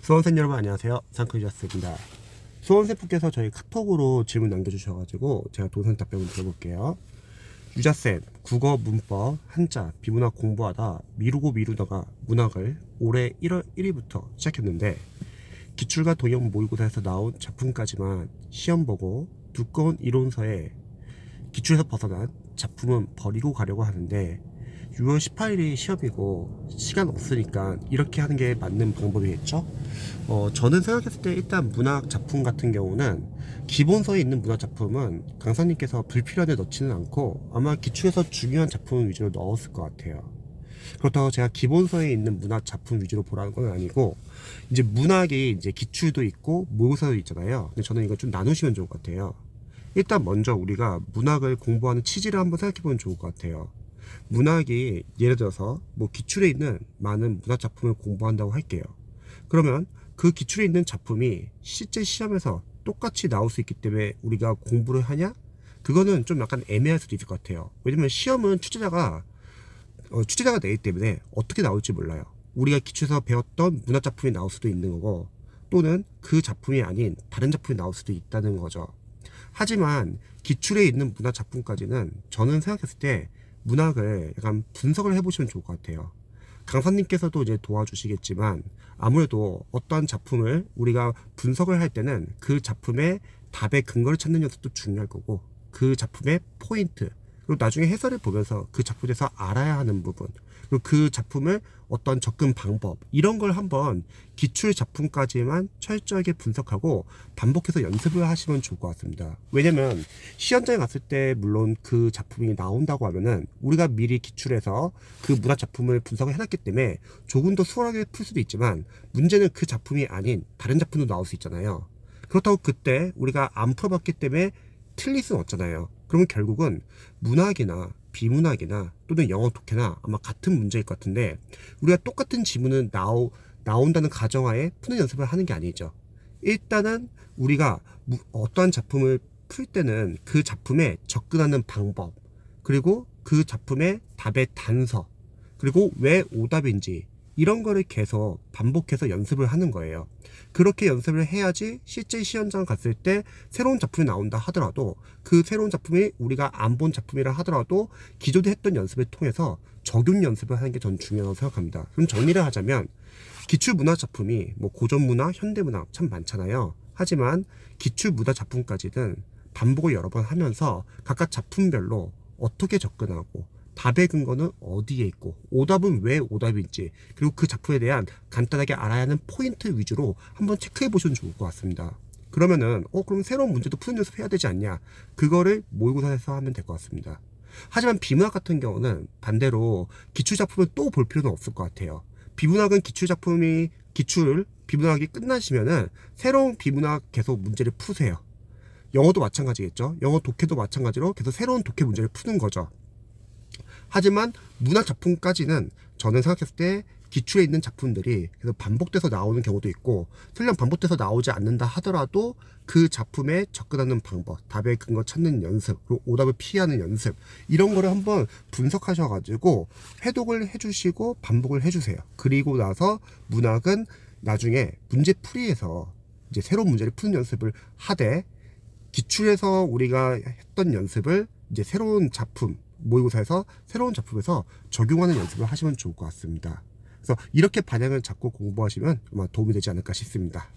수험생 여러분 안녕하세요. 상크리저스입니다. 수험생분께서 저희 카톡으로 질문 남겨주셔가지고 제가 동선 답변을 드려볼게요. 유자쌤, 국어 문법 한자 비문학 공부하다 미루다가 문학을 올해 1월 1일부터 시작했는데 기출과 동영 모의고사에서 나온 작품까지만 시험 보고 두꺼운 이론서에 기출에서 벗어난 작품은 버리고 가려고 하는데 6월 18일이 시험이고 시간 없으니까 이렇게 하는 게 맞는 방법이겠죠? 저는 생각했을 때 일단 문학 작품 같은 경우는 기본서에 있는 문학 작품은 강사님께서 불필요하게 넣지는 않고 아마 기출에서 중요한 작품 위주로 넣었을 것 같아요. 그렇다고 제가 기본서에 있는 문학 작품 위주로 보라는 건 아니고 이제 문학이 이제 기출도 있고 모의고사도 있잖아요. 근데 저는 이거 좀 나누시면 좋을 것 같아요. 일단 먼저 우리가 문학을 공부하는 취지를 한번 생각해 보면 좋을 것 같아요. 문학이 예를 들어서 뭐 기출에 있는 많은 문학 작품을 공부한다고 할게요. 그러면 그 기출에 있는 작품이 실제 시험에서 똑같이 나올 수 있기 때문에 우리가 공부를 하냐? 그거는 좀 약간 애매할 수도 있을 것 같아요. 왜냐면 시험은 출제자가 내기 때문에 어떻게 나올지 몰라요. 우리가 기출에서 배웠던 문학 작품이 나올 수도 있는 거고 또는 그 작품이 아닌 다른 작품이 나올 수도 있다는 거죠. 하지만 기출에 있는 문학 작품까지는 저는 생각했을 때 문학을 약간 분석을 해보시면 좋을 것 같아요. 강사님께서도 이제 도와주시겠지만 아무래도 어떠한 작품을 우리가 분석을 할 때는 그 작품의 답의 근거를 찾는 연습도 중요할 거고 그 작품의 포인트 그리고 나중에 해설을 보면서 그 작품에서 알아야 하는 부분 그리고 그 작품을 어떤 접근 방법 이런 걸 한번 기출 작품까지만 철저하게 분석하고 반복해서 연습을 하시면 좋을 것 같습니다. 왜냐면 시험장에 갔을 때 물론 그 작품이 나온다고 하면은 우리가 미리 기출해서 그 문학 작품을 분석을 해놨기 때문에 조금 더 수월하게 풀 수도 있지만 문제는 그 작품이 아닌 다른 작품도 나올 수 있잖아요. 그렇다고 그때 우리가 안 풀어봤기 때문에 틀릴 수는 없잖아요. 그러면 결국은 문학이나 비문학이나 또는 영어 독해나 아마 같은 문제일 것 같은데 우리가 똑같은 지문은 나온다는 가정하에 푸는 연습을 하는 게 아니죠. 일단은 우리가 어떠한 작품을 풀 때는 그 작품에 접근하는 방법 그리고 그 작품의 답의 단서 그리고 왜 오답인지 이런 거를 계속 반복해서 연습을 하는 거예요. 그렇게 연습을 해야지 실제 시험장 갔을 때 새로운 작품이 나온다 하더라도 그 새로운 작품이 우리가 안 본 작품이라 하더라도 기존에 했던 연습을 통해서 적용 연습을 하는 게 전 중요하다고 생각합니다. 그럼 정리를 하자면 기출 문학 작품이 뭐 고전 문학, 현대 문학 참 많잖아요. 하지만 기출 문학 작품까지는 반복을 여러 번 하면서 각각 작품별로 어떻게 접근하고 답의 근거는 어디에 있고 오답은 왜 오답인지 그리고 그 작품에 대한 간단하게 알아야 하는 포인트 위주로 한번 체크해 보시면 좋을 것 같습니다. 그러면은 그럼 새로운 문제도 푸는 연습해야 되지 않냐, 그거를 모의고사에서 하면 될 것 같습니다. 하지만 비문학 같은 경우는 반대로 기출 작품을 또 볼 필요는 없을 것 같아요. 비문학은 비문학이 끝나시면은 새로운 비문학 계속 문제를 푸세요. 영어도 마찬가지겠죠. 영어 독해도 마찬가지로 계속 새로운 독해 문제를 푸는 거죠. 하지만 문학 작품까지는 저는 생각했을 때 기출에 있는 작품들이 계속 반복돼서 나오는 경우도 있고 설령 반복돼서 나오지 않는다 하더라도 그 작품에 접근하는 방법, 답의 근거 찾는 연습, 그리고 오답을 피하는 연습 이런 거를 한번 분석하셔가지고 회독을 해주시고 반복을 해주세요. 그리고 나서 문학은 나중에 문제풀이에서 이제 새로운 문제를 푸는 연습을 하되 기출에서 우리가 했던 연습을 이제 새로운 작품 모의고사에서 새로운 작품에서 적용하는 연습을 하시면 좋을 것 같습니다. 그래서 이렇게 방향을 잡고 공부하시면 아마 도움이 되지 않을까 싶습니다.